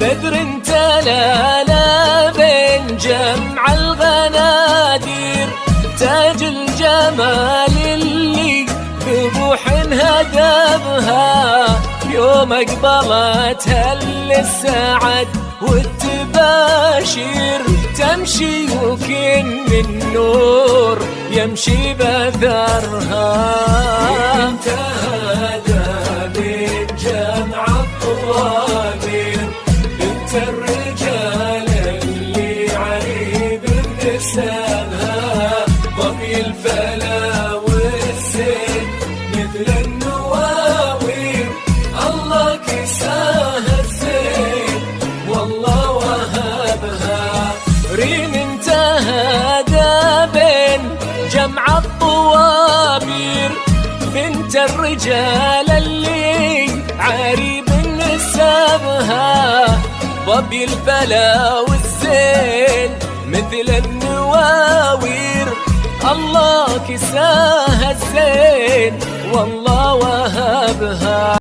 بدر تلالا بين جمع الغنادير، تاج الجمال اللي ببوح هدبها، يوم اقبلتها السعد والتباشير، تمشي وكن من نور يمشي بثرها. انتهى من جمع الطوابير، بنت الرجال اللي عريب نسبها، ظبي الفلا والزين مثل النواوير، الله كساها الزين والله وهبها. ريم انتهى بين جمع الطوابير، بنت الرجال اللي عريب نسبها، ظبي الفلا والزين مثل النواوير، الله كساها الزين والله